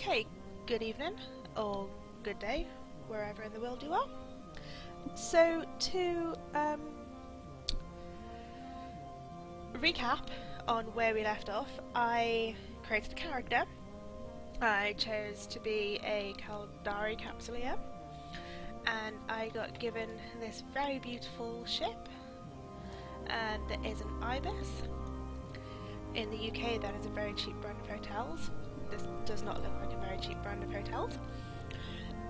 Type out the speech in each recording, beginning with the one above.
Okay, good evening, or good day, wherever in the world you are. So, to recap on where we left off, I created a character. I chose to be a Caldari Capsuleer, and I got given this very beautiful ship, and that is an Ibis. In the UK, that is a very cheap brand of hotels. This does not look like a very cheap brand of hotels.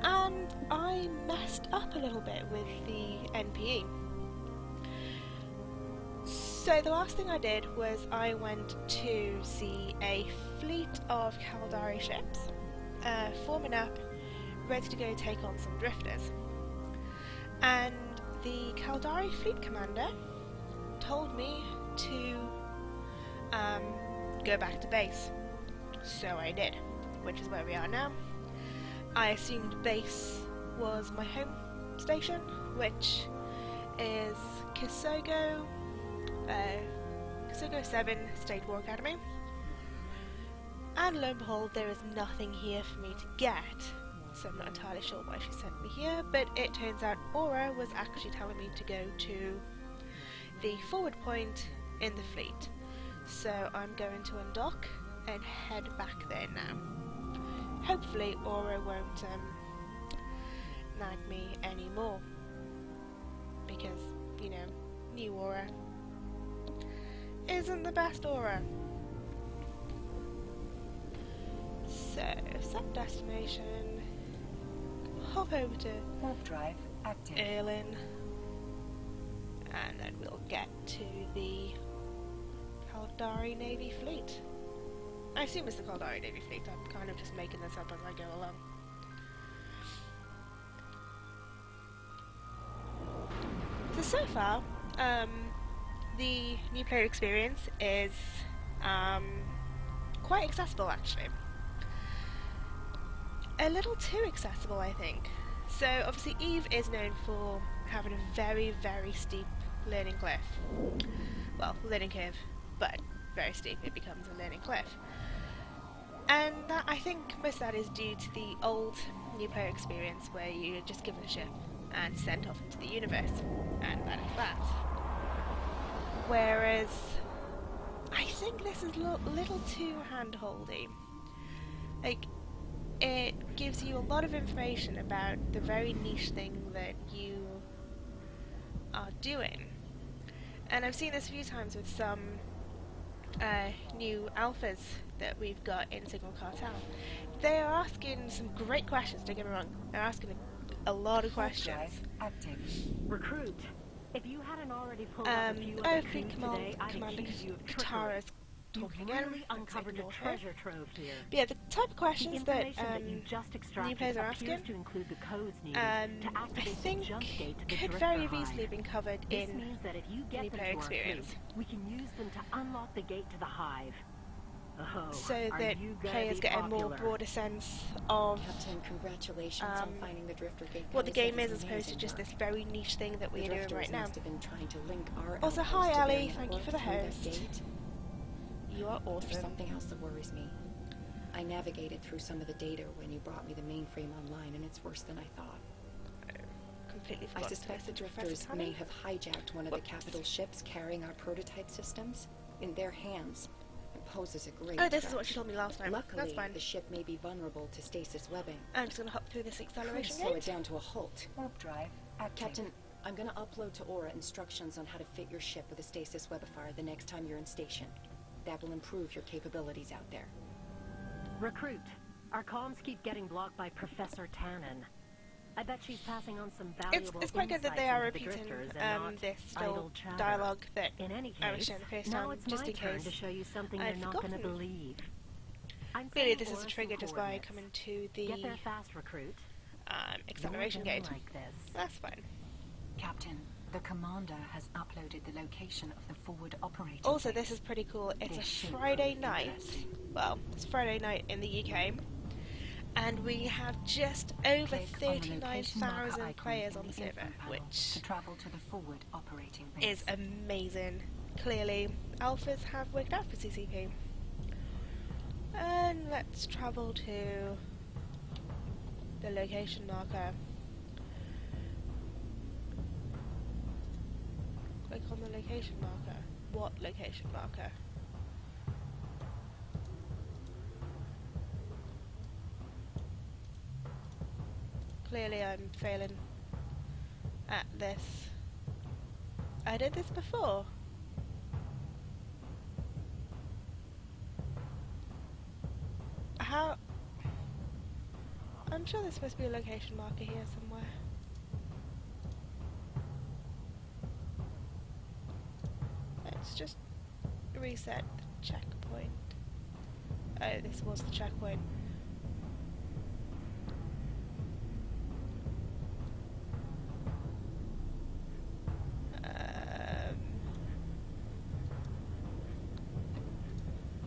And I messed up a little bit with the NPE. So the last thing I did was I went to see a fleet of Caldari ships forming up, ready to go take on some drifters. And the Caldari fleet commander told me to go back to base. So I did, which is where we are now. I assumed base was my home station, which is Kisogo 7 State War Academy. And lo and behold, there is nothing here for me to get, so I'm not entirely sure why she sent me here, but it turns out Aura was actually telling me to go to the forward point in the fleet. So I'm going to undock and head back there now. Hopefully Aura won't nag me anymore, because, you know, new Aura isn't the best Aura. So, set destination, hop over to warp drive active. Erlin, and then we'll get to the Caldari Navy Fleet. I assume it's the Caldari Navy Fleet. I'm kind of just making this up as I go along. So far, the new player experience is quite accessible, actually. A little too accessible, I think. So obviously Eve is known for having a very, very steep learning cliff. Well, learning curve, but very steep. It becomes a learning cliff. And that, I think most of that is due to the old new player experience, where you're just given a ship and sent off into the universe, and that is that. Whereas I think this is a little too hand-holdy. Like, it gives you a lot of information about the very niche thing that you are doing. And I've seen this a few times with some new alphas that we've got in Signal Cartel. They are asking some great questions, don't get me wrong. They're asking a lot of questions. Active. Recruit. If you hadn't already pulled up a few other clues Commander today, I'd accuse you of trickery. Katara's talking again. Really uncovered a treasure trove here. But yeah, the type of questions that you just new players are asking, to include the codes needed to I activate think the jump gate to the could drifter very hive. easily been covered This in means that if you get new them player to our experience, fleet, we can use them to unlock the gate to the hive. Oh, so are that you gonna players be get a more popular? broader sense of Captain, congratulations on finding the drifter gate. what the game is, as Amazing opposed to just work. this very niche thing that we're doing right now. Must have been trying to link our Also, outpost hi to their Ali, thank you network for the through that host. gate. You are There's awesome. something else that worries me. I navigated through some of the data when you brought me the mainframe online, and it's worse than I thought. Completely I forgot to suspect the message Professor drifters Tanner. may have hijacked one of the capital ships carrying our prototype systems in their hands. It poses a great Oh, this is threat. what she told me last time. Luckily, That's fine. the ship may be vulnerable to stasis webbing. I'm just going to hop through this acceleration Slow it gate. down to a halt. Warp drive active. Captain, I'm gonna upload to Aura instructions on how to fit your ship with a stasis webifier the next time you're in station. That will improve your capabilities out there. Recruit. Our comms keep getting blocked by Professor Tannen. I bet she's passing on some valuable It's quite good that they are insights into the repeating drifters and not this idle little chatter. dialogue that In any I was case, shown the first now time, it's just my in turn case to show you something I've you're not going to forgotten. believe. I'm Clearly sending this is a Aura trigger some just by coordinates. coming to the Get there fast, recruit. acceleration You're gate. gonna like this. That's fine. Captain, the commander has uploaded the location of the forward operating Also, base. this is pretty cool. It's This a should Friday prove night. interesting. Well, it's Friday night in the UK. And we have just over Click on the location marker 39,000 icon players in on the the server, info panel which to travel to the forward operating base. is amazing. Clearly, alphas have worked out for CCP. And let's travel to the location marker. Click on the location marker. What location marker? Clearly I'm failing at this. I did this before. How? I'm sure there's supposed to be a location marker here somewhere. Let's just reset the checkpoint. Oh, this was the checkpoint.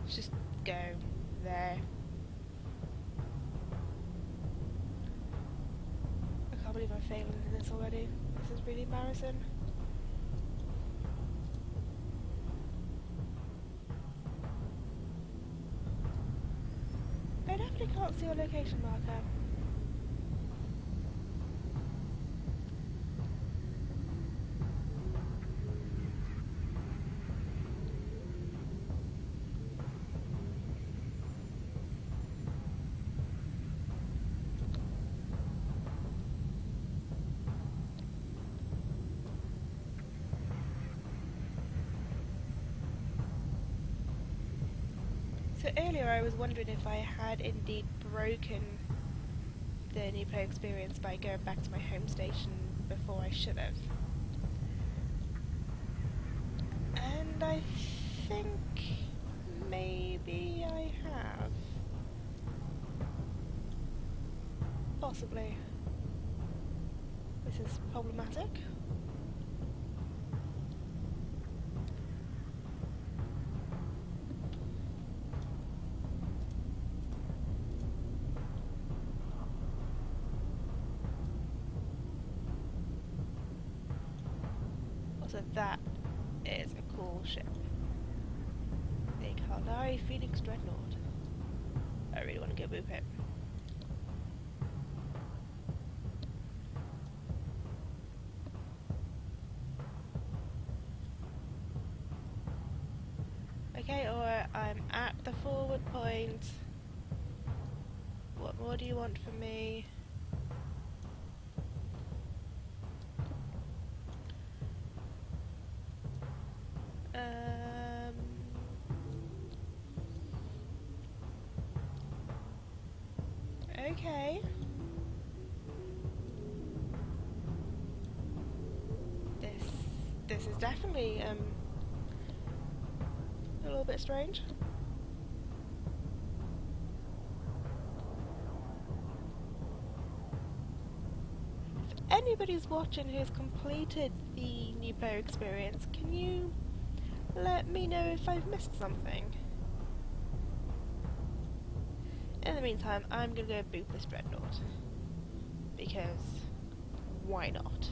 Let's just go there. I can't believe I'm failing in this already. This is really embarrassing. I definitely can't see a location marker. So earlier I was wondering if I had indeed broken the NPE experience by going back to my home station before I should have. And I think maybe I have. Possibly. This is problematic. Also, that is a cool ship. The Kaldari Phoenix Dreadnought. I really want to go boop it. Okay, or I'm at the forward point. What more do you want from me? Okay. This is definitely a little bit strange. If anybody's watching who's completed the new player experience, can you let me know if I've missed something? In the meantime, I'm gonna go boot this Dreadnought. Because why not?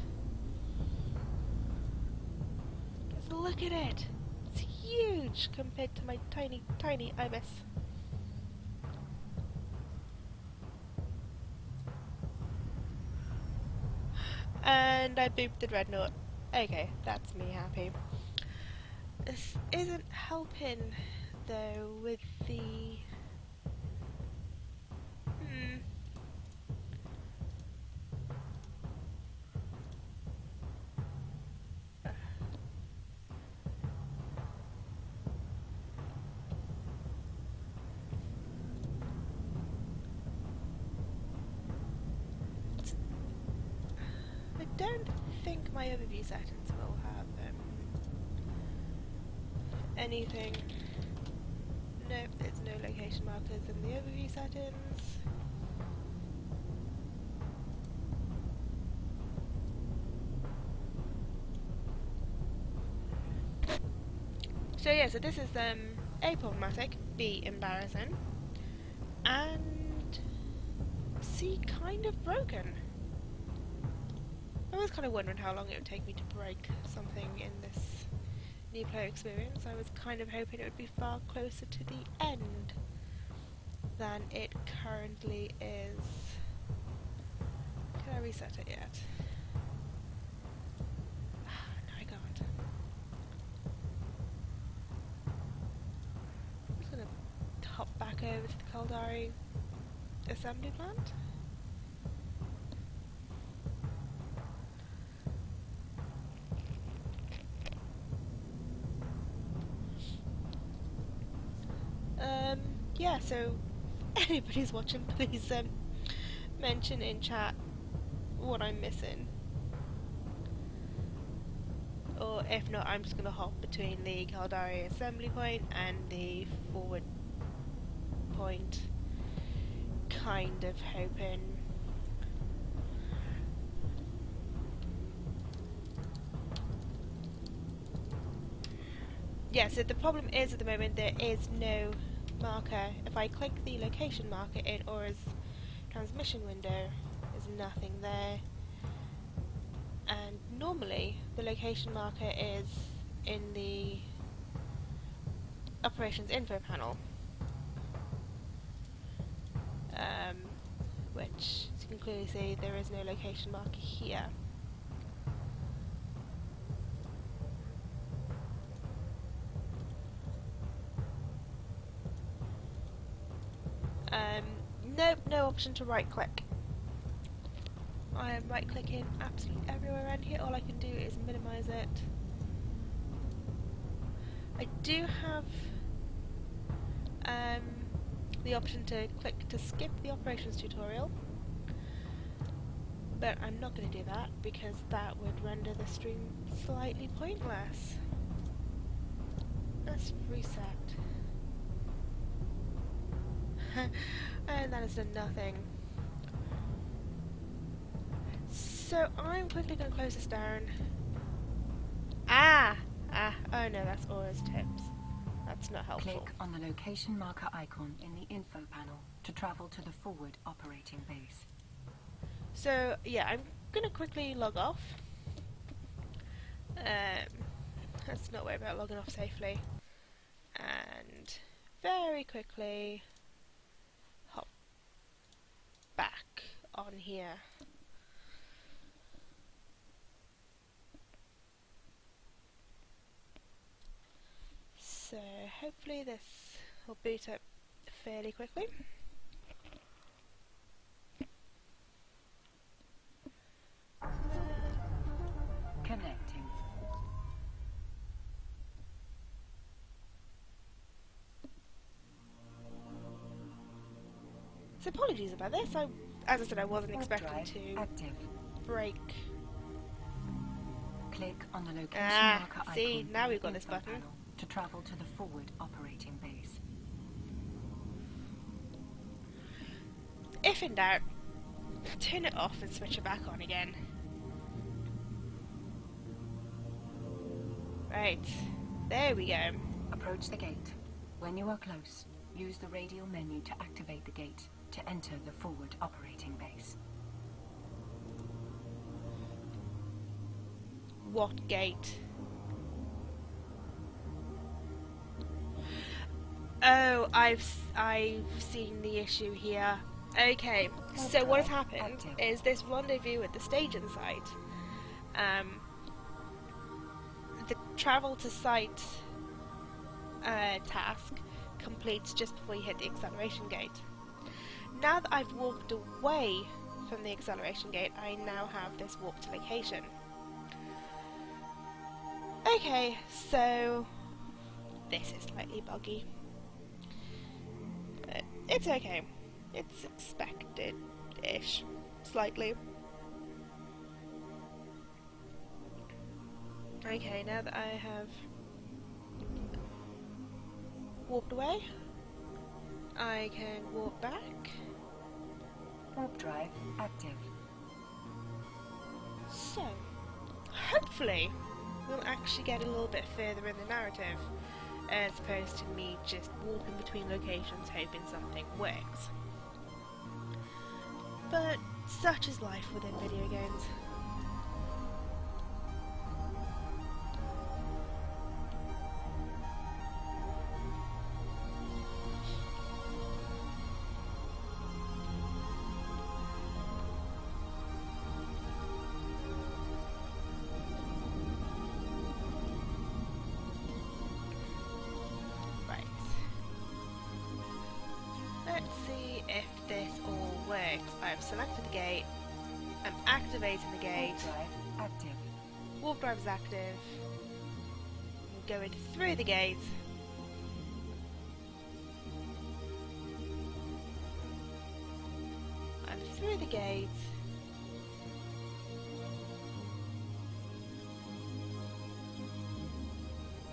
Just look at it! It's huge compared to my tiny, tiny ibis. And I booped the Dreadnought. Okay, that's me happy. This isn't helping, though, with the... I don't think my overview settings will have anything. Nope, there's no location markers in the overview settings. So yeah, so this is A, problematic, B, embarrassing, and C, kind of broken. I was kind of wondering how long it would take me to break something in this new player experience. I was kind of hoping it would be far closer to the end. than it currently is. Can I reset it yet? No, I can't. I'm just gonna hop back over to the Caldari assembly plant. Yeah, so if anybody's watching, please mention in chat what I'm missing. Or if not, I'm just going to hop between the Caldari assembly point and the forward point, kind of hoping. Yeah, so the problem is at the moment there is no marker. If I click the location marker in Aura's transmission window, there's nothing there. And normally the location marker is in the operations info panel, which, as you can clearly see, there is no location marker here. Nope, no option to right click. I am right clicking absolutely everywhere around here. All I can do is minimize it. I do have the option to click to skip the operations tutorial, but I'm not going to do that because that would render the stream slightly pointless. Let's reset. And that has done nothing. So I'm quickly going to close this down. Oh no, that's Aura's tips. That's not helpful. Click on the location marker icon in the info panel to travel to the forward operating base. So yeah, I'm going to quickly log off. Let's not worry about logging off safely. And very quickly hop back on here. So hopefully this will boot up fairly quickly. Connecting. So apologies about this. As I said, I wasn't Warp expecting drive to active. break. Click on the location marker icon See, now in we've the got this info button. panel to travel to the forward operating base. If in doubt, turn it off and switch it back on again. Right, there we go. Approach the gate. When you are close, use the radial menu to activate the gate to enter the forward operating base. What gate? Oh, I've seen the issue here. Okay, so what has happened is this rendezvous at the staging site. The travel to site task completes just before you hit the acceleration gate. Now that I've walked away from the acceleration gate, I now have this walk to location. Okay, so this is slightly buggy, but it's okay. It's expected-ish, slightly. Okay, now that I have walked away, I can walk back. Warp drive active. So, hopefully, we'll actually get a little bit further in the narrative, as opposed to me just warping between locations hoping something works. But such is life within video games. 6, I've selected the gate, I'm activating the gate, Warp drive active. warp drive is active, I'm going through the gate, I'm through the gate,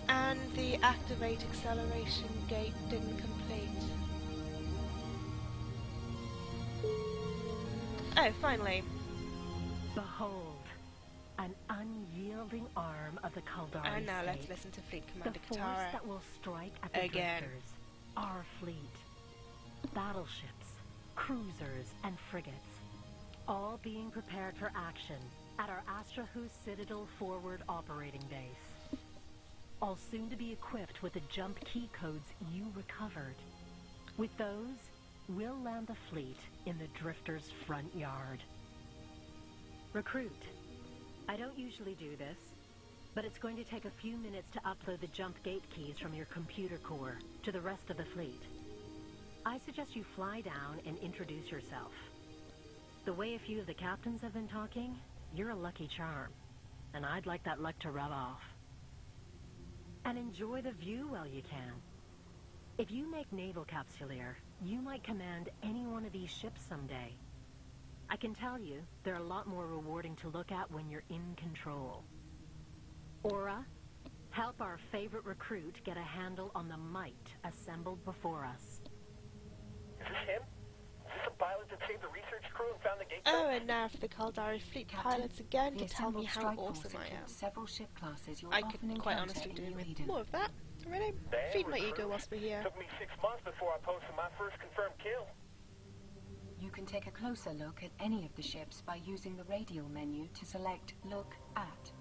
and the activate acceleration gate didn't complete. Oh, finally. Behold, an unyielding arm of the Kaldari And now let's state. listen to Fleet The Commander force Katara. that will strike at the Again. drifters. Our fleet. Battleships, cruisers, and frigates. All being prepared for action at our Astrahus Citadel forward operating base. All soon to be equipped with the jump key codes you recovered. With those, we'll land the fleet in the drifters' front yard. Recruit. I don't usually do this, but it's going to take a few minutes to upload the jump gate keys from your computer core to the rest of the fleet. I suggest you fly down and introduce yourself. The way a few of the captains have been talking, you're a lucky charm, and I'd like that luck to rub off. And enjoy the view while you can. If you make Naval Capsuleer, you might command any one of these ships someday. I can tell you, they're a lot more rewarding to look at when you're in control. Aura, help our favorite recruit get a handle on the might assembled before us. Is this him? Is this the pilot that saved the research crew and found the gate? Oh, and now for the Kaldari Fleet Captain, pilots again the to tell me assembled how strike awesome force I am. includes several ship classes you'll I often could quite encounter honestly in do New with Eden. more of that. Really? Damn, Feed my recruit. ego whilst we're here. Took me 6 months before I posted my first confirmed kill. You can take a closer look at any of the ships by using the radial menu to select Look At.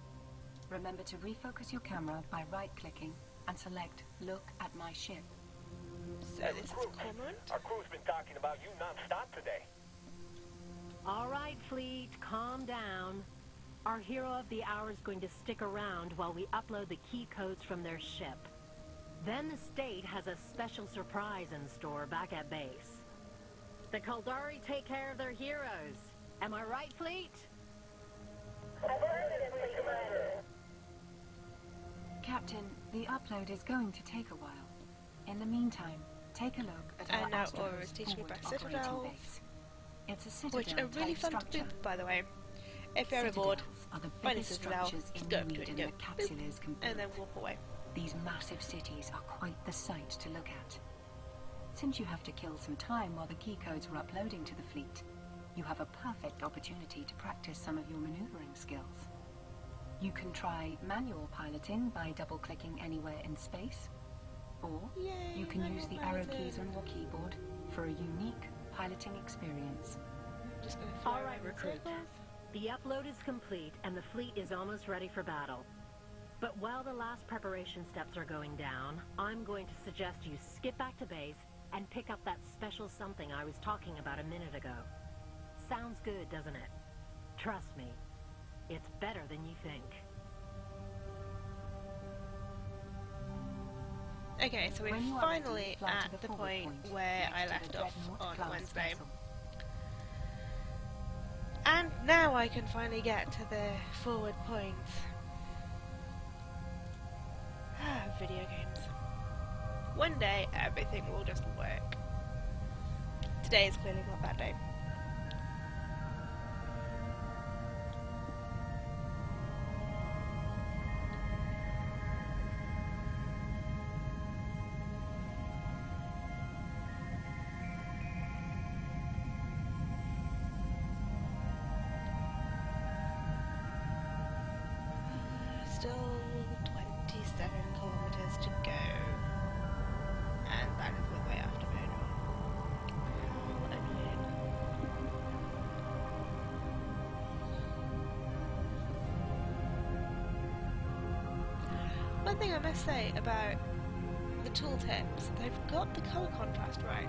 Remember to refocus your camera by right-clicking and select Look at My Ship. So Hey, this is recruit. Cormorant. Our crew's been talking about you non-stop today. All right, fleet, calm down. Our hero of the hour is going to stick around while we upload the key codes from their ship. Then the state has a special surprise in store back at base. The Kaldari take care of their heroes. Am I right, fleet? Captain, the upload is going to take a while. In the meantime, take a look at our And now Astrahus Aura is teaching me forward about operating citadels, base. It's a citadel which are really type fun to structure. do, by the way. If you're ever bored, Citadels are the find a biggest citadel, structures just in go New to it and Eden go, that boop, capsuleers can and then build. walk away. These massive cities are quite the sight to look at. Since you have to kill some time while the key codes are uploading to the fleet, you have a perfect opportunity to practice some of your maneuvering skills. You can try manual piloting by double-clicking anywhere in space, or Yay, you can use the arrow manual keys on your keyboard for a unique piloting experience. Just gonna fly All right, around in recruit. circles. The upload is complete and the fleet is almost ready for battle. But while the last preparation steps are going down, I'm going to suggest you skip back to base and pick up that special something I was talking about a minute ago. Sounds good, doesn't it? Trust me, it's better than you think. Okay, so we're When you are finally ready, fly to at the the forward point where next I to the left off Dreadnought on class Wednesday. vessel. And now I can finally get to the forward point. Video games. One day everything will just work. Today is clearly not that day. Still 27 kilometers to go. And that is the way afternoon. How annoying. One thing I must say about the tooltips, they've got the colour contrast right.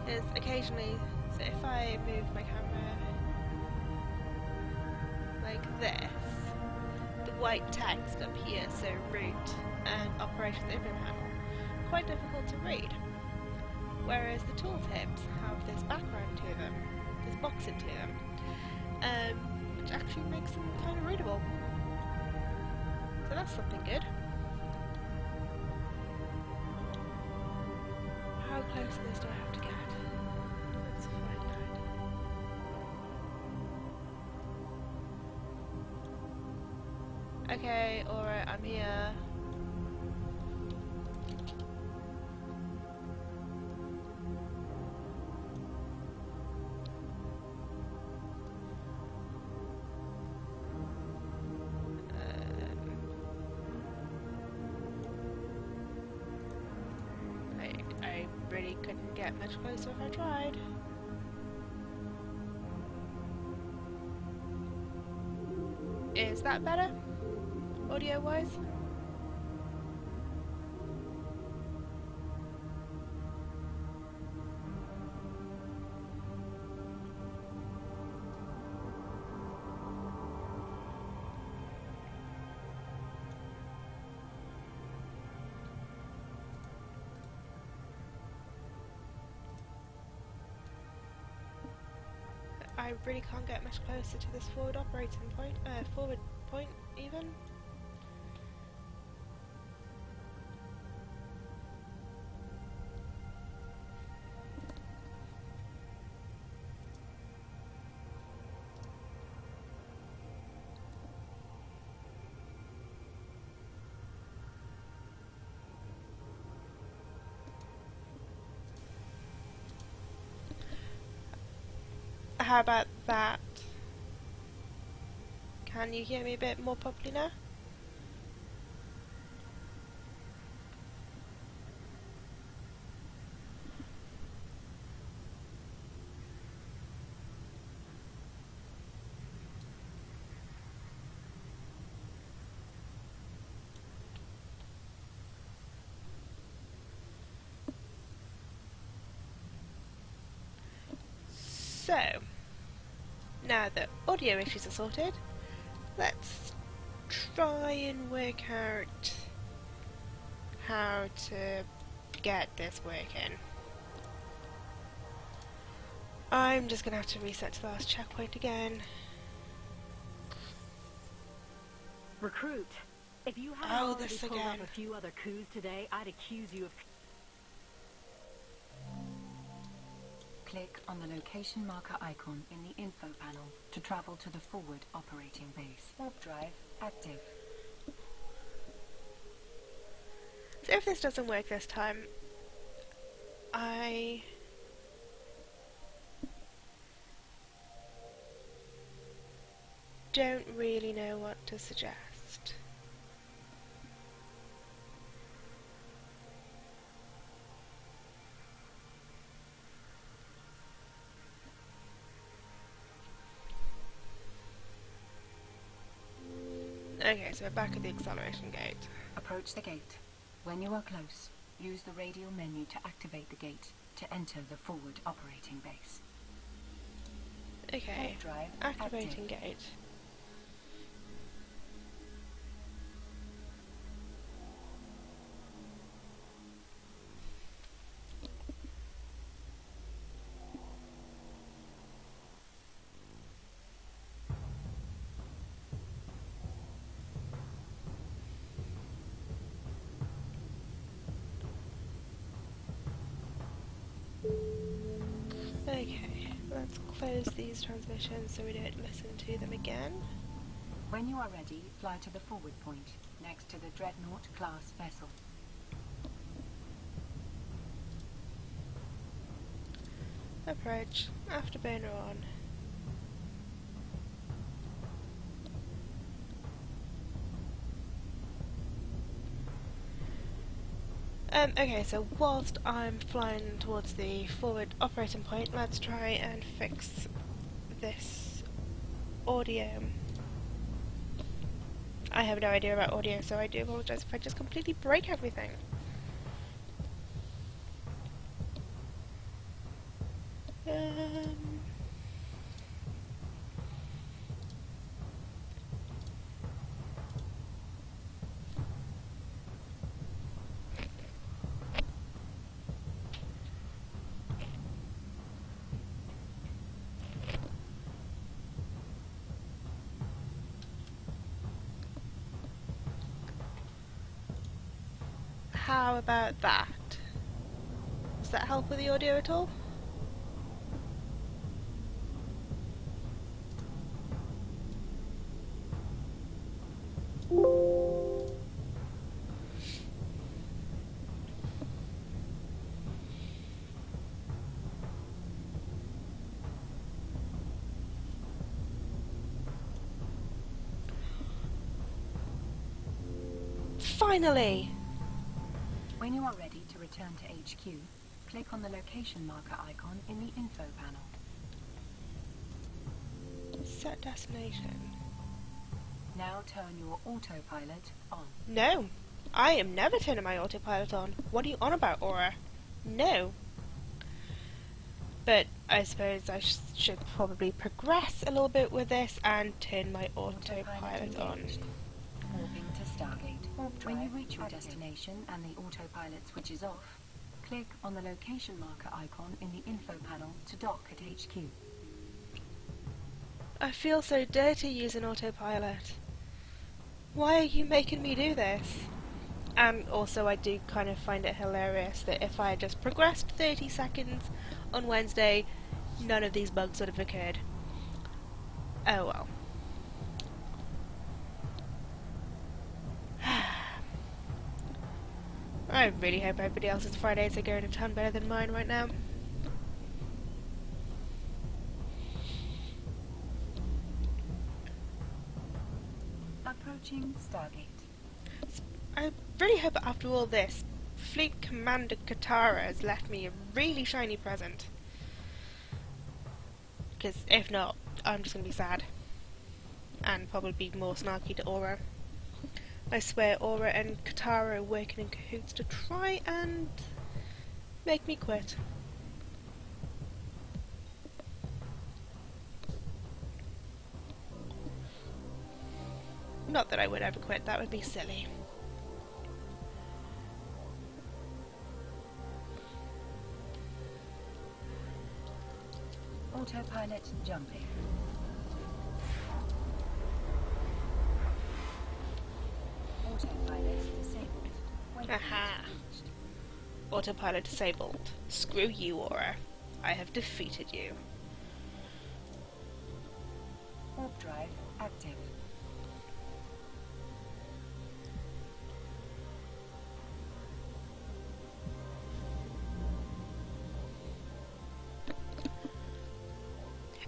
Because occasionally, so if I move my camera like this, the white text up here, so root and operations info panel, quite difficult to read. whereas the tooltips have this background to them, this boxing to them, which actually makes them kind of readable. So that's something good. How close to this do I have to get? Let's find out. Okay, alright, I'm here. I really couldn't get much closer if I tried. Is that better? Audio-wise? I really can't get much closer to this forward operating point, forward point even. How about that? Can you hear me a bit more properly now? So, now that audio issues are sorted, let's try and work out how to get this working. I'm just gonna have to reset to the last checkpoint again. Recruit, if you hadn't Oh, already this pulled again. up a few other coups today, I'd accuse you of... Click on the location marker icon in the info panel to travel to the forward operating base. Warp drive active. So if this doesn't work this time, I don't really know what to suggest. Okay, so we're back at the acceleration gate. Approach the gate. When you are close, use the radial menu to activate the gate to enter the forward operating base. Okay, Warp drive activating active. gate. Okay, let's close these transmissions so we don't listen to them again. When you are ready, fly to the forward point, next to the Dreadnought class vessel. Approach, afterburner on. Okay, so whilst I'm flying towards the forward operating point, let's try and fix this audio. I have no idea about audio, so I do apologise if I just completely break everything. how about that? Does that help with the audio at all? Finally! When you are ready to return to HQ, click on the location marker icon in the info panel. Set destination. Now turn your autopilot on. No, I am never turning my autopilot on. What are you on about, Aura? No. But I suppose I should probably progress a little bit with this and turn my autopilot on. Warping to Stargate. When you reach your destination and the autopilot switches off, click on the location marker icon in the info panel to dock at HQ. I feel so dirty using autopilot. Why are you making me do this? And also I do kind of find it hilarious that if I had just progressed 30 seconds on Wednesday, none of these bugs would have occurred. Oh well. I really hope everybody else's Fridays are going a ton better than mine right now. Approaching Stargate. I really hope after all this, Fleet Commander Katara has left me a really shiny present. Because if not, I'm just going to be sad. And probably be more snarky to Aura. I swear Aura and Katara are working in cahoots to try and make me quit. Not that I would ever quit, that would be silly. Autopilot jumping. Autopilot disabled. Aha! Autopilot disabled. Screw you, Aura. I have defeated you. Warp drive active.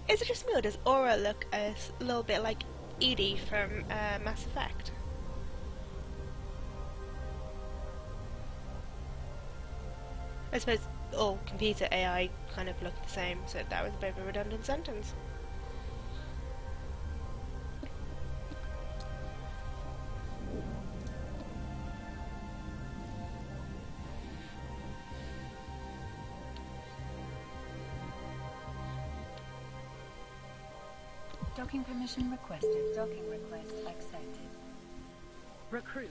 Is it just me or does Aura look a little bit like Edie from Mass Effect? I suppose all computer AI kind of look the same, so that was a bit of a redundant sentence. Docking permission requested. Docking request accepted. Recruit,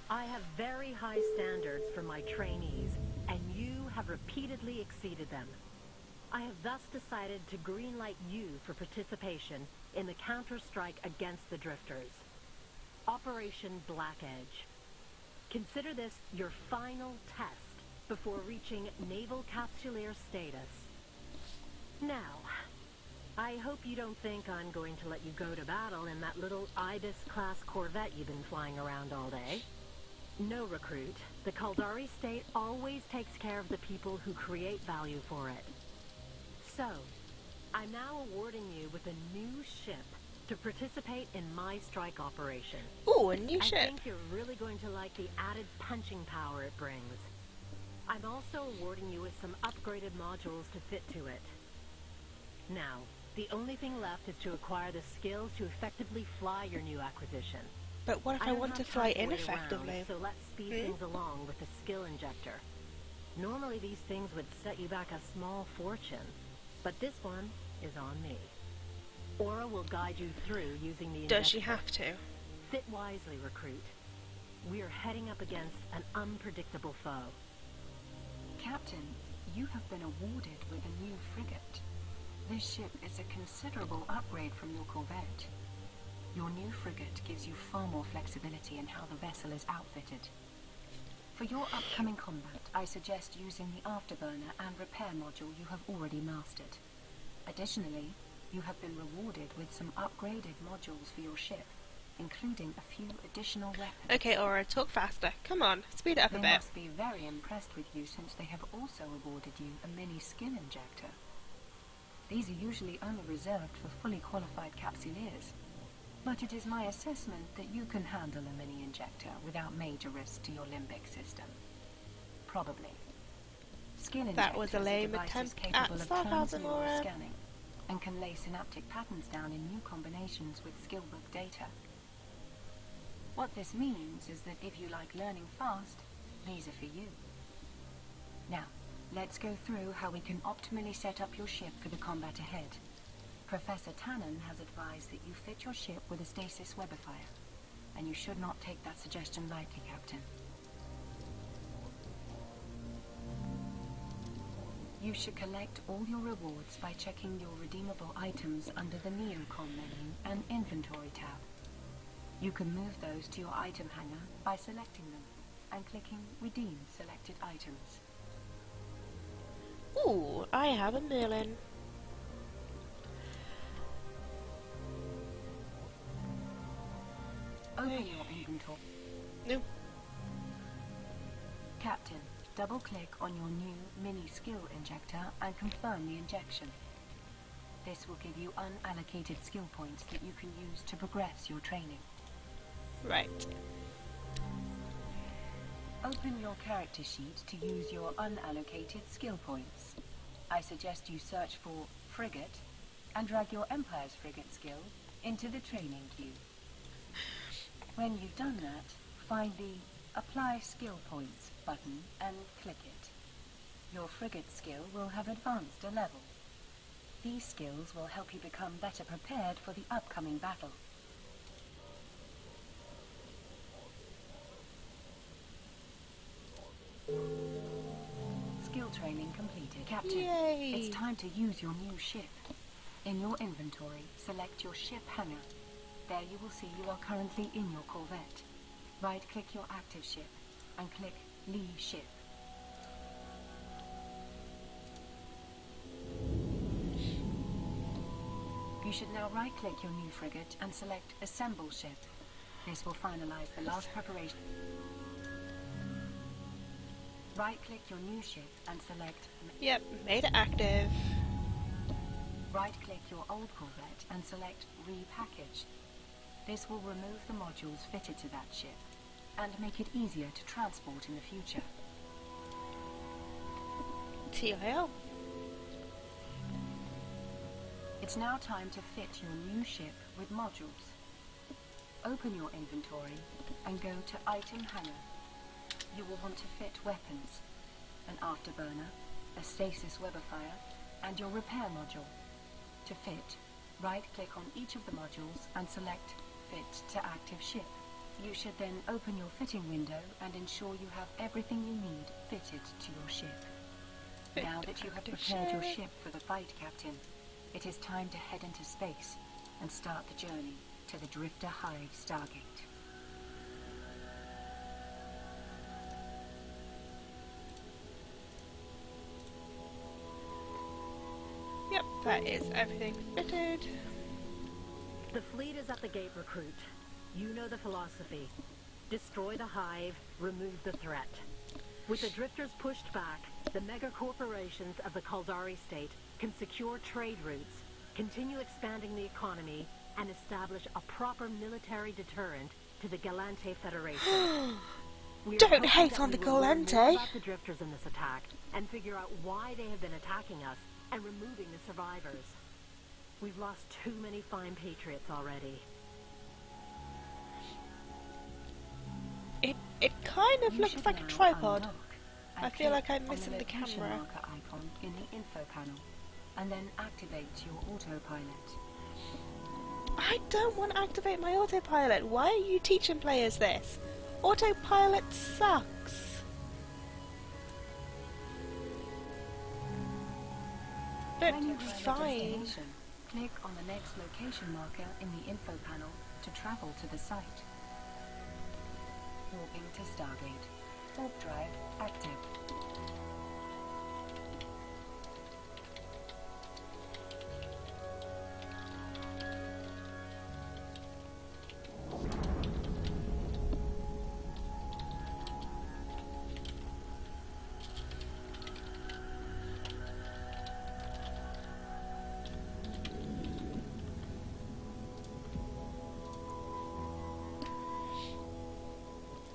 I have very high standards for my trainees, and you have repeatedly exceeded them. I have thus decided to greenlight you for participation in the counter-strike against the Drifters. Operation Black Edge. Consider this your final test before reaching Naval Capsuleer status. Now, I hope you don't think I'm going to let you go to battle in that little Ibis-class Corvette you've been flying around all day. No, Recruit. The Kaldari state always takes care of the people who create value for it. So, I'm now awarding you with a new ship to participate in my strike operation. Ooh, a new ship. I think you're really going to like the added punching power it brings. I'm also awarding you with some upgraded modules to fit to it. Now, the only thing left is to acquire the skills to effectively fly your new acquisition. But what if I want to fly ineffectively? So let's speed things along with the skill injector. Normally these things would set you back a small fortune, but this one is on me. Aura will guide you through using the injector. Does she have to? Fit wisely, Recruit. We are heading up against an unpredictable foe. Captain, you have been awarded with a new frigate. This ship is a considerable upgrade from your corvette. Your new frigate gives you far more flexibility in how the vessel is outfitted. For your upcoming combat, I suggest using the afterburner and repair module you have already mastered. Additionally, you have been rewarded with some upgraded modules for your ship, including a few additional weapons. Okay, Aura, talk faster. Come on, speed it up a They bit. must be very impressed with you since they have also awarded you a mini skill injector. These are usually only reserved for fully qualified capsuleers, but it is my assessment that you can handle a mini injector without major risk to your limbic system. Probably. Skill That was a injectors are lame devices attempt at capable of sarcasm, transneural Aura. scanning and can lay synaptic patterns down in new combinations with skillbook data. What this means is that if you like learning fast, these are for you. Now, let's go through how we can optimally set up your ship for the combat ahead. Professor Tannen has advised that you fit your ship with a stasis webifier, and you should not take that suggestion lightly, Captain. You should collect all your rewards by checking your redeemable items under the Neocom menu and Inventory tab. You can move those to your item hanger by selecting them and clicking Redeem Selected Items. Ooh, I have a Merlin. Open your inventory. No. Captain, double-click on your new mini skill injector and confirm the injection. This will give you unallocated skill points that you can use to progress your training. Right. Open your character sheet to use your unallocated skill points. I suggest you search for Frigate and drag your Empire's Frigate skill into the training queue. When you've done that, find the Apply Skill Points button and click it. Your Frigate skill will have advanced a level. These skills will help you become better prepared for the upcoming battle. Skill training completed. Captain, Yay. it's time to use your new ship. In your inventory, select your ship hangar. There you will see you are currently in your Corvette. Right-click your active ship and click Leave Ship. You should now right-click your new frigate and select Assemble Ship. This will finalize the last preparation. Right-click your new ship and select... Yep, made it active. Right-click your old Corvette and select Repackage. This will remove the modules fitted to that ship and make it easier to transport in the future. TIL. It's now time to fit your new ship with modules. Open your inventory and go to Item Hanger. You will want to fit weapons, an afterburner, a stasis webifier, and your repair module. To fit, right-click on each of the modules and select Fit to Active Ship. You should then open your fitting window and ensure you have everything you need fitted to your ship. Now that you have prepared your ship for the fight, Captain, it is time to head into space and start the journey to the Drifter Hive Stargate. Yep, that is everything fitted. The fleet is at the gate, recruit. You know the philosophy. Destroy the hive, remove the threat. With the drifters pushed back, the mega corporations of the Kaldari state can secure trade routes, continue expanding the economy, and establish a proper military deterrent to the Galante Federation. We are Don't hoping hate that on we the will learn more Galante. about the drifters in this attack and figure out why they have been attacking us and removing the survivors. We've lost too many fine patriots already. It kind of You looks should like a now tripod. unlock and I feel like click I'm on missing the location camera. marker icon in the info panel, and then activate your autopilot. I don't want to activate my autopilot. Why are you teaching players this? Autopilot sucks. But When you reach your fine. destination, click on the next location marker in the info panel to travel to the site. Walking to Stargate. Warp drive active.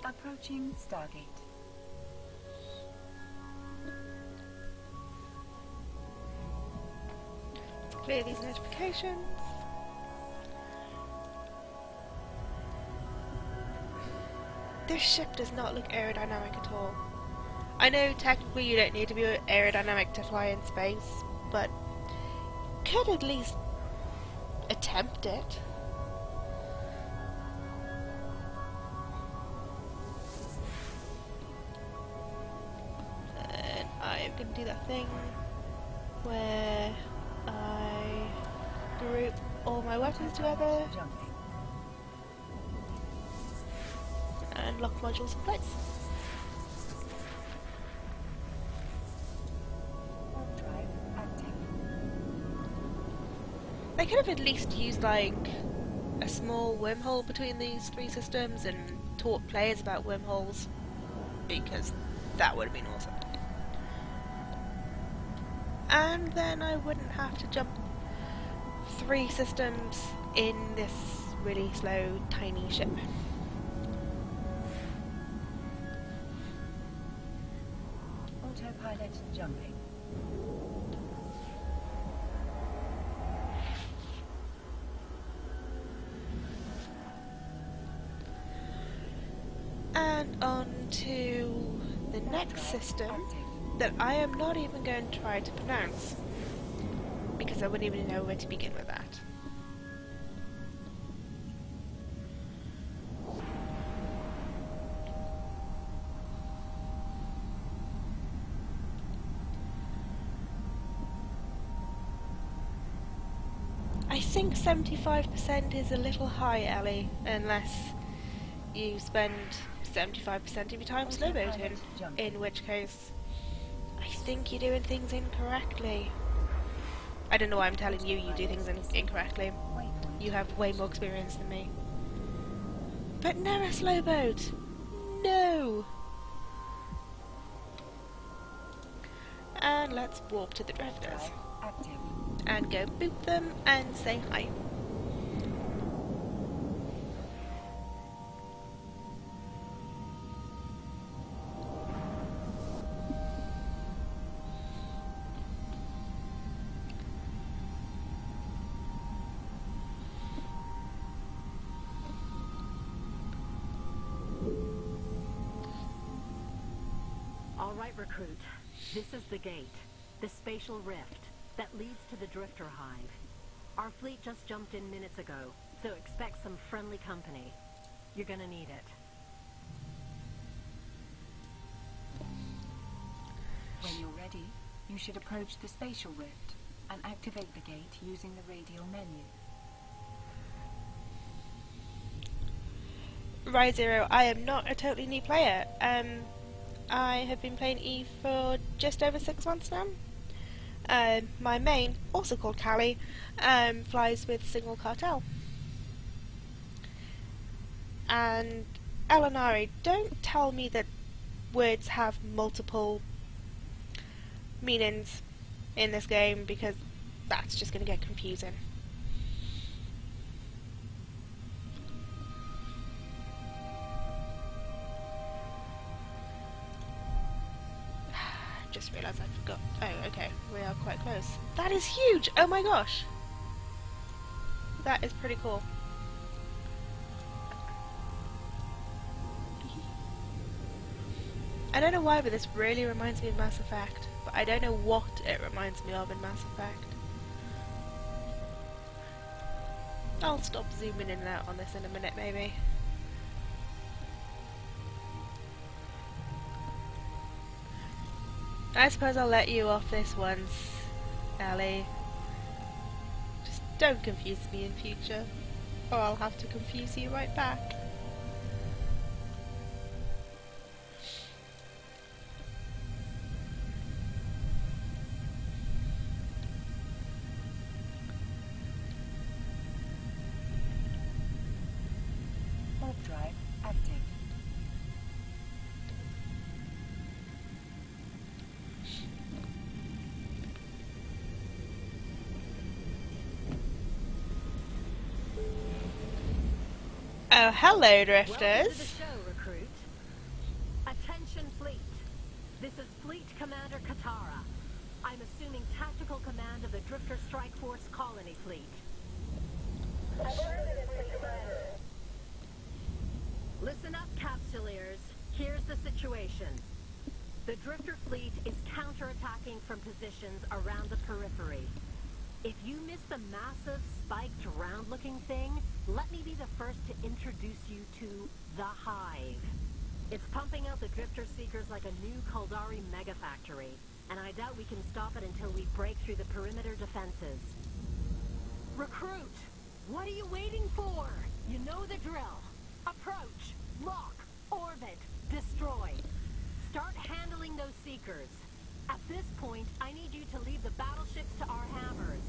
Approaching Stargate. Clear these notifications. This ship does not look aerodynamic at all. I know technically you don't need to be aerodynamic to fly in space, but could at least attempt it. And I'm going to do that thing where I group all my weapons together Jumping. and lock modules in place. Warp drive active. They could have at least used like a small wormhole between these three systems and taught players about wormholes, because that would have been awesome. And then I wouldn't have to jump 3 systems in this really slow, tiny ship. Autopilot jumping. And on to the next system that I am not even going to try to pronounce, because I wouldn't even know where to begin with that. I think 75% is a little high, Ellie, unless you spend 75% of your time slowboating, in which case I think you're doing things incorrectly. I don't know why I'm telling you do things incorrectly. You have way more experience than me. But never slowboat! No! And let's warp to the drifters. Active. And go boot them and say hi. All right, recruit. This is the gate, the spatial rift that leads to the drifter hive. Our fleet just jumped in minutes ago, so expect some friendly company. You're gonna need it. When you're ready, you should approach the spatial rift and activate the gate using the radial menu. Right, Zero, I am not a totally new player. I have been playing E for just over 6 months now. My main, also called Callie, flies with Single Cartel. And Elinari, don't tell me that words have multiple meanings in this game, because that's just going to get confusing. Just realised I forgot. Oh, okay. We are quite close. That is huge! Oh my gosh! That is pretty cool. I don't know why, but this really reminds me of Mass Effect. But I don't know what it reminds me of in Mass Effect. I'll stop zooming in and out on this in a minute, maybe. I suppose I'll let you off this once, Ellie. Just don't confuse me in future, or I'll have to confuse you right back. Oh, hello, Welcome to the drifters. show, recruit. Attention, fleet. This is Fleet Commander Katara. I'm assuming tactical command of the Drifter Strike Force Colony Fleet. Listen up, Capsuleers. Here's the situation. The Drifter fleet is counterattacking from positions around the periphery. If you miss the massive, spiked, round-looking thing, let me be the first to introduce you to the Hive. It's pumping out the Drifter Seekers like a new Kaldari mega factory, and I doubt we can stop it until we break through the perimeter defenses. Recruit! What are you waiting for? You know the drill. Approach, lock, orbit, destroy. Start handling those Seekers. At this point, I need you to leave the battleships to our hammers.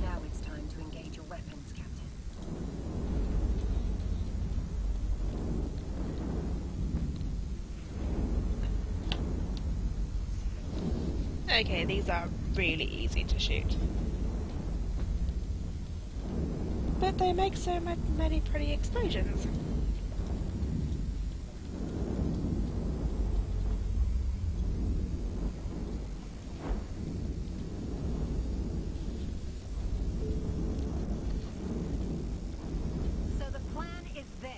Now it's time to engage your weapons, Captain. Okay, these are really easy to shoot. But they make so many pretty explosions. So the plan is this.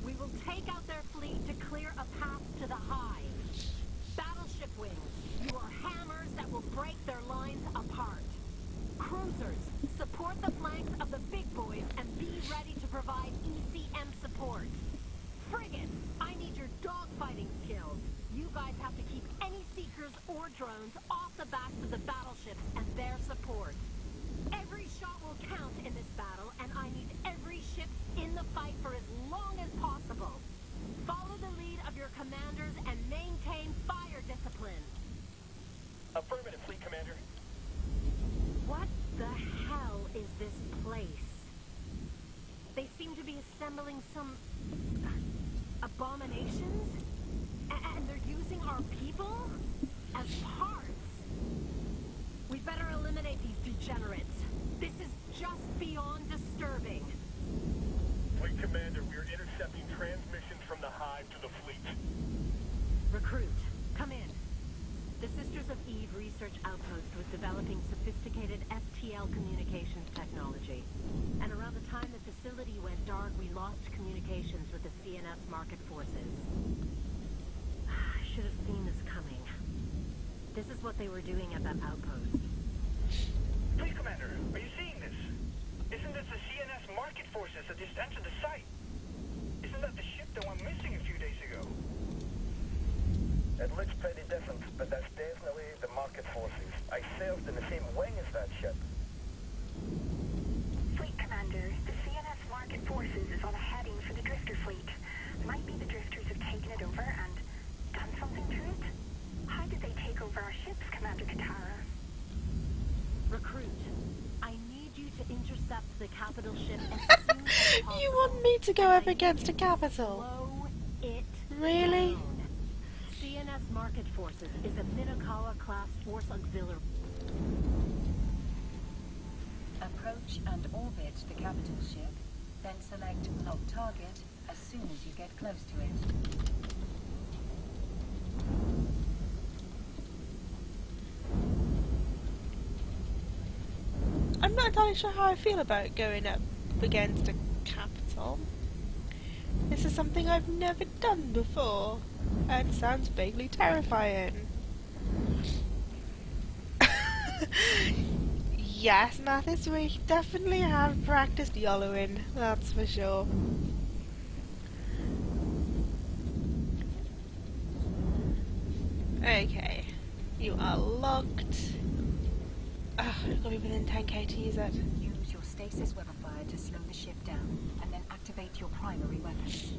We will take out their fleet to clear a path to the Hive. Battleship wings, you are hammers that will break their lines apart. Cruisers, support the flanks of the big boys and be ready to provide ECM support. Frigates, I need your dogfighting skills. You guys have to keep any Seekers or drones off the backs of the battleships and their support. Every shot will count in this battle, and I need every ship in the fight for as long as possible. Follow the lead of your commanders and maintain fire discipline. Affirmative, Fleet Commander. What the hell is this place? They seem to be assembling some abominations? And they're using our people as parts. We better eliminate these degenerates. This is just beyond disturbing. Fleet Commander, we are intercepting transmissions from the Hive to the fleet. Recruit, come in. The Sisters of Eve Research Outpost was developing sophisticated FTL communications technology. And around the time the facility went dark, we lost communications with the CNS market forces. I should have seen this coming. This is what they were doing at that outpost. Fleet Commander, are you seeing this? Isn't this the CNS market forces that just entered the site? Isn't that the ship that went missing a few days ago? It looks pretty different, but that's definitely the market forces. I served in the same wing as that ship. Fleet Commander, the CNS Market Forces is on a heading for the Drifter fleet. Might be the Drifters have taken it over and done something to it? How did they take over our ships, Commander Katara? Recruit, I need you to intercept the capital ship as soon as possible. You want me to go And up I against a need you to capital? slow it Really? down. CNS Market Forces is a Minokawa-class force auxiliary. Approach and orbit the capital ship, then select Lock Target as soon as you get close to it. I'm not entirely sure how I feel about going up against a capital. This is something I've never done before, and sounds vaguely terrifying. Yes, Mathis, we definitely have practiced YOLOing, that's for sure. Okay, you are locked. I've got to be within 10k to use it. Use your stasis webifier to slow the ship down, and then activate your primary weapons.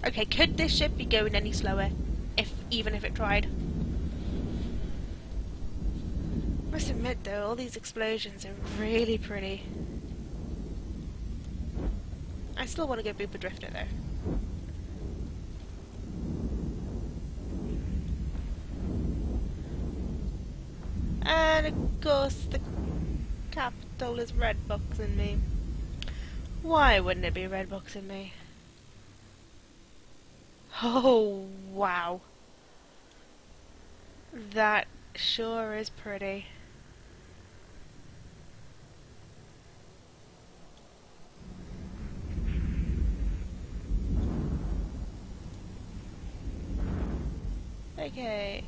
Okay, could this ship be going any slower? Even if it tried? Must admit though, all these explosions are really pretty. I still want to go boop a drifter though. And of course the capital is red boxing me. Why wouldn't it be red boxing me? Oh, wow. That sure is pretty. Okay.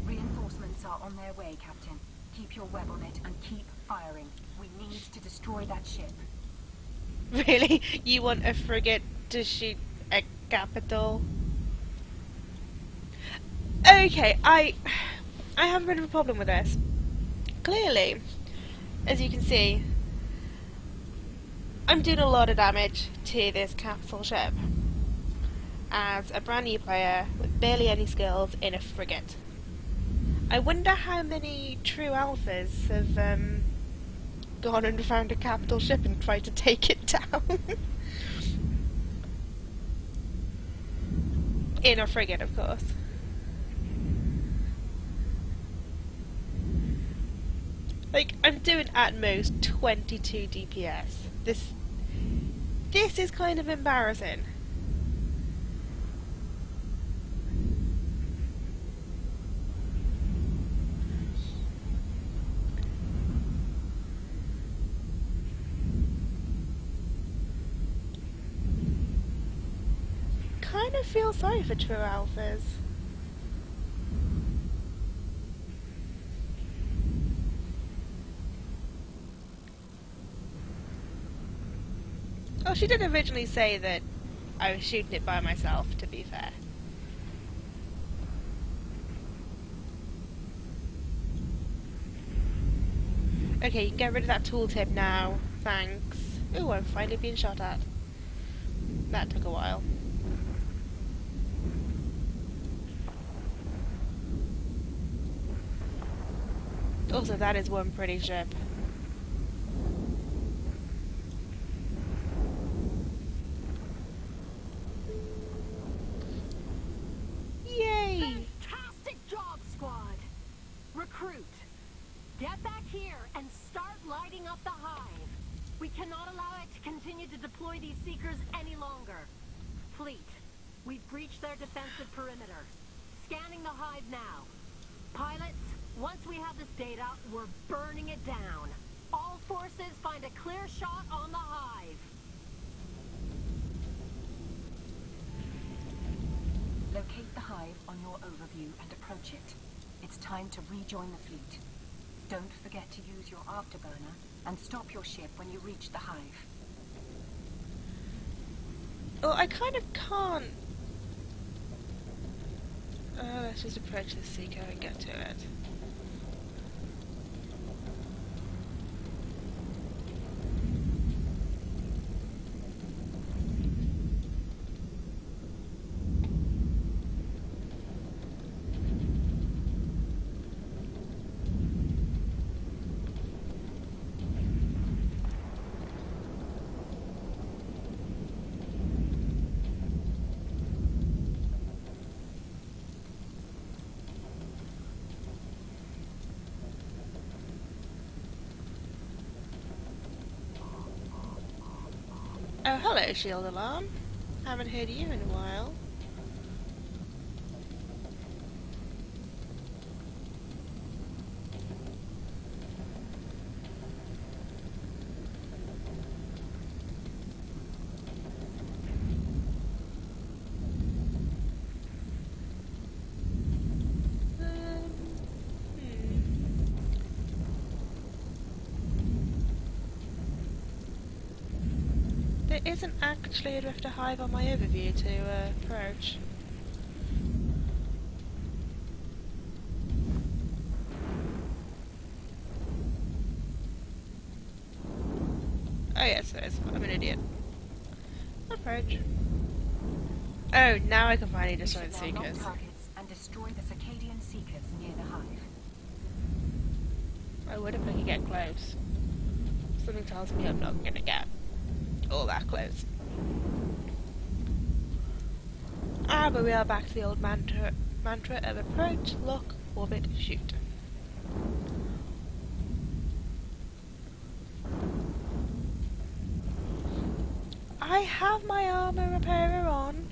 Reinforcements are on their way, Captain. Keep your web on it and keep firing. We need to destroy that ship. Really? You want a frigate to shoot a capital? Okay, I have a bit of a problem with this. Clearly, as you can see, I'm doing a lot of damage to this capital ship as a brand new player with barely any skills in a frigate. I wonder how many true alphas have gone and found a capital ship and tried to take it down. In a frigate, of course. Like, I'm doing at most 22 DPS. This is kind of embarrassing. Kind of feel sorry for true alphas. Oh, she did originally say that I was shooting it by myself, to be fair. Okay, you can get rid of that tooltip now. Thanks. Ooh, I'm finally being shot at. That took a while. Also, that is one pretty ship. Yay! Fantastic job, squad! Recruit, get back here and start lighting up the hive. We cannot allow it to continue to deploy these seekers any longer. Fleet, we've breached their defensive perimeter. Scanning the hive now. Pilots, once we have this data, we're burning it down. All forces find a clear shot on the hive. Locate the hive on your overview and approach it. It's time to rejoin the fleet. Don't forget to use your afterburner and stop your ship when you reach the hive. Well, I kind of can't. Let's just approach the seeker and get to it. Oh, hello, shield alarm. Haven't heard you in a while. There isn't actually a drifter hive on my overview to approach. Oh yes, there is. I'm an idiot. Approach. Oh, now I can finally destroy the We should now lock seekers. targets and destroy the Circadian seekers near the hive. I would if I could get close. Something tells me I'm not gonna get all that close. Ah, but we are back to the old mantra of approach, lock, orbit, shoot. I have my armor repairer on.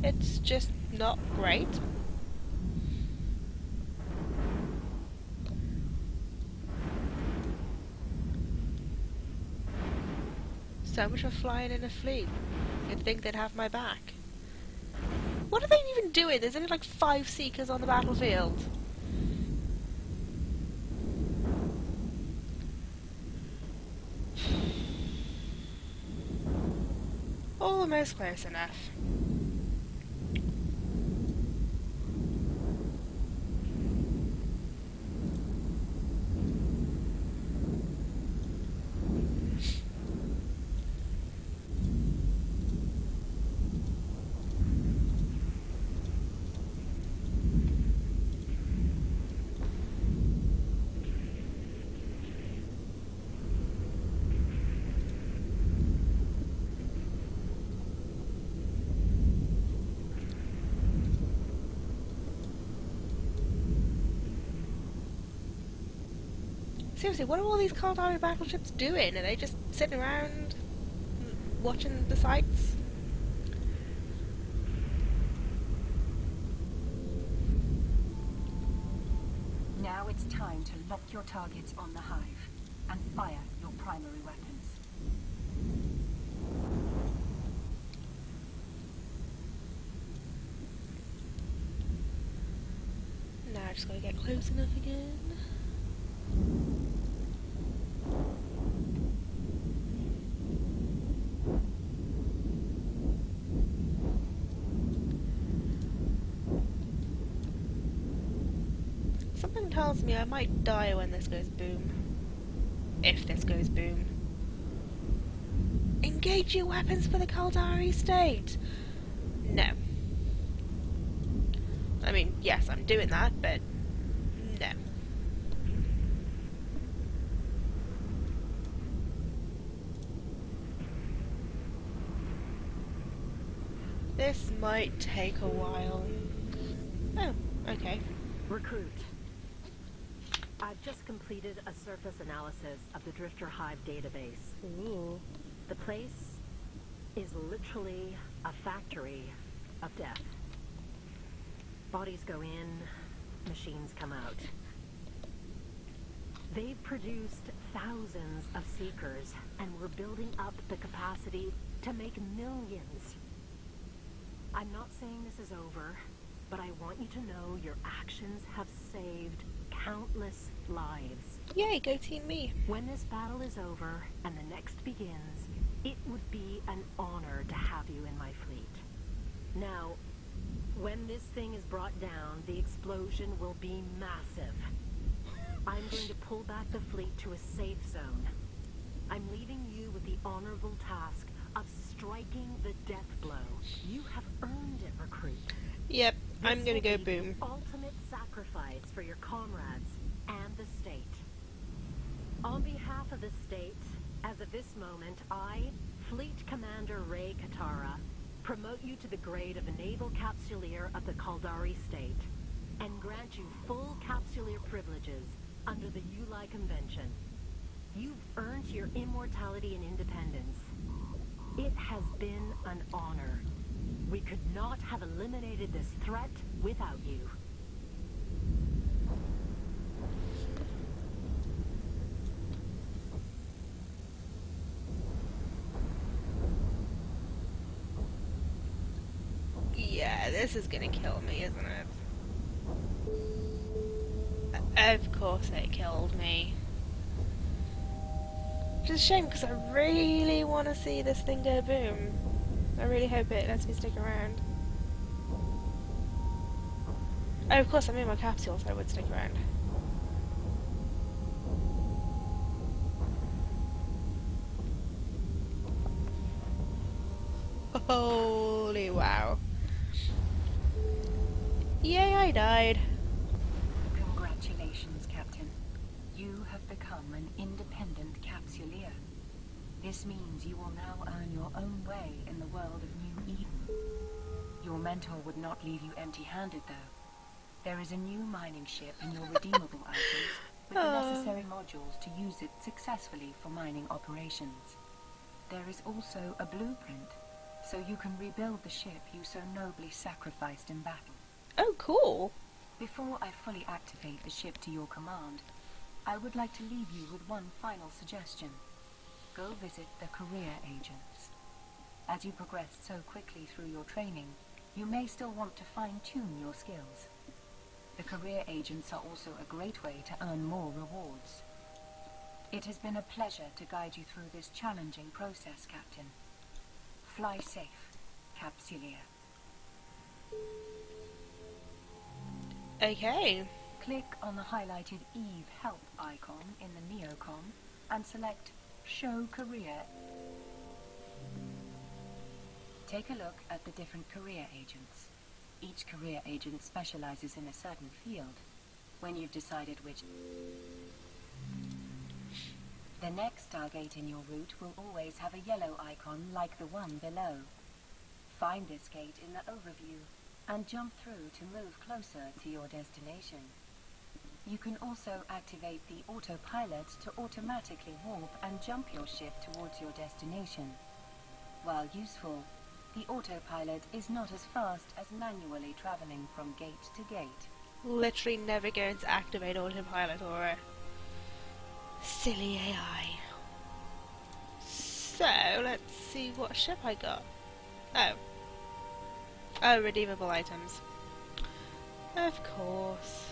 It's just not great. So much for flying in a fleet. You'd think they'd have my back. What are they even doing? There's only like 5 Seekers on the battlefield. Almost close enough. Seriously, what are all these Caldari battleships doing? Are they just sitting around watching the sights? Now it's time to lock your targets on the hive and fire your primary weapons. Now I just gotta get close enough again. Something tells me I might die when this goes boom. If this goes boom. Engage your weapons for the Caldari state! No. I mean, yes, I'm doing that, but no. This might take a while. Oh, okay. Recruit. I've just completed a surface analysis of the Drifter Hive database. Ooh. The place is literally a factory of death. Bodies go in, machines come out. They've produced thousands of Seekers, and we're building up the capacity to make millions. I'm not saying this is over, but I want you to know your actions have saved countless lives. Yay, go team me. When this battle is over and the next begins, it would be an honor to have you in my fleet. Now, when this thing is brought down, the explosion will be massive. I'm going to pull back the fleet to a safe zone. I'm leaving you with the honorable task of striking the death blow. You have earned it, recruit. Yep, I'm gonna go This will be boom. the ultimate sacrifice for your comrades and the state. On behalf of the state, as of this moment, I, Fleet Commander Ray Katara, promote you to the grade of a Naval Capsuleer of the Caldari State, and grant you full Capsuleer privileges under the Uli Convention. You've earned your immortality and independence. It has been an honor. We could not have eliminated this threat without you. Yeah, this is gonna kill me, isn't it? Of course it killed me. Which is a shame, because I really want to see this thing go boom. I really hope it lets me stick around. Oh, of course, I'm in my capsule, so I would stick around. Holy wow. Yay, I died. Congratulations, Captain. You have become an independent Capsuleer. This means you will now earn your own way in the world of New Eden. Your mentor would not leave you empty-handed, though. There is a new mining ship in your redeemable items with the necessary modules to use it successfully for mining operations. There is also a blueprint, so you can rebuild the ship you so nobly sacrificed in battle. Oh, cool. Before I fully activate the ship to your command, I would like to leave you with one final suggestion. Go visit the career agents. As you progressed so quickly through your training, you may still want to fine-tune your skills. The career agents are also a great way to earn more rewards. It has been a pleasure to guide you through this challenging process, Captain. Fly safe, Capsilia. Okay. Click on the highlighted Eve Help icon in the Neocom and select Show Career. Take a look at the different career agents. Each career agent specializes in a certain field. When you've decided which... The next Stargate in your route will always have a yellow icon like the one below. Find this gate in the overview and jump through to move closer to your destination. You can also activate the autopilot to automatically warp and jump your ship towards your destination. While useful, the autopilot is not as fast as manually traveling from gate to gate. Literally never going to activate autopilot or a silly AI. So, let's see what ship I got. Oh, redeemable items. Of course.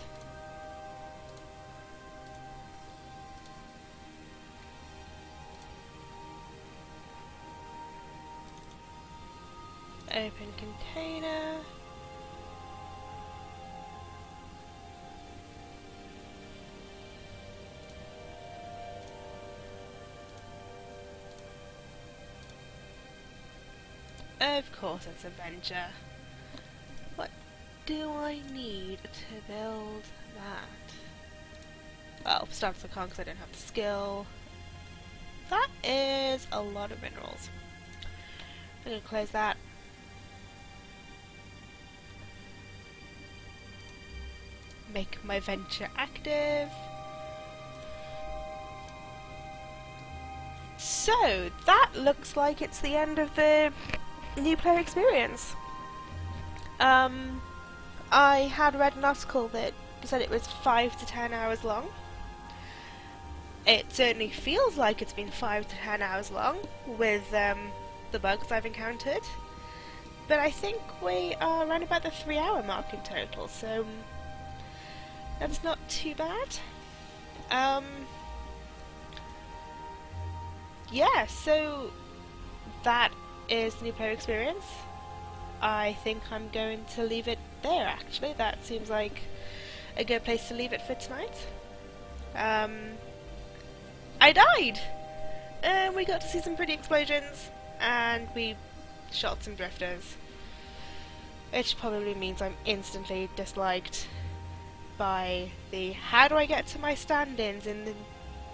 Open container. Of course it's adventure. What do I need to build that? Well, for starters I can't because I don't have the skill. That is a lot of minerals. I'm going to close that. Make my venture active. So, that looks like it's the end of the new player experience. I had read an article that said it was 5 to 10 hours long. It certainly feels like it's been 5 to 10 hours long with the bugs I've encountered. But I think we are around about the 3-hour mark in total, so that's not too bad. Yeah, so that is the new player experience. I think I'm going to leave it there, actually. That seems like a good place to leave it for tonight. I died! We got to see some pretty explosions, and we shot some drifters. Which probably means I'm instantly disliked by the how do I get to my stand-ins in the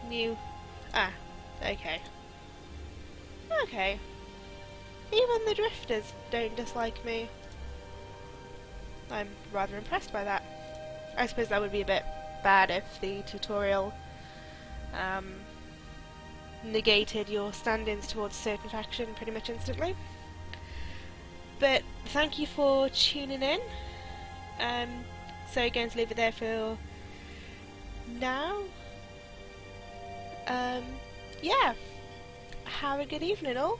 new... okay. Okay. Even the drifters don't dislike me. I'm rather impressed by that. I suppose that would be a bit bad if the tutorial negated your stand-ins towards a certain faction pretty much instantly. But thank you for tuning in. So going to leave it there for now. Yeah. Have a good evening all.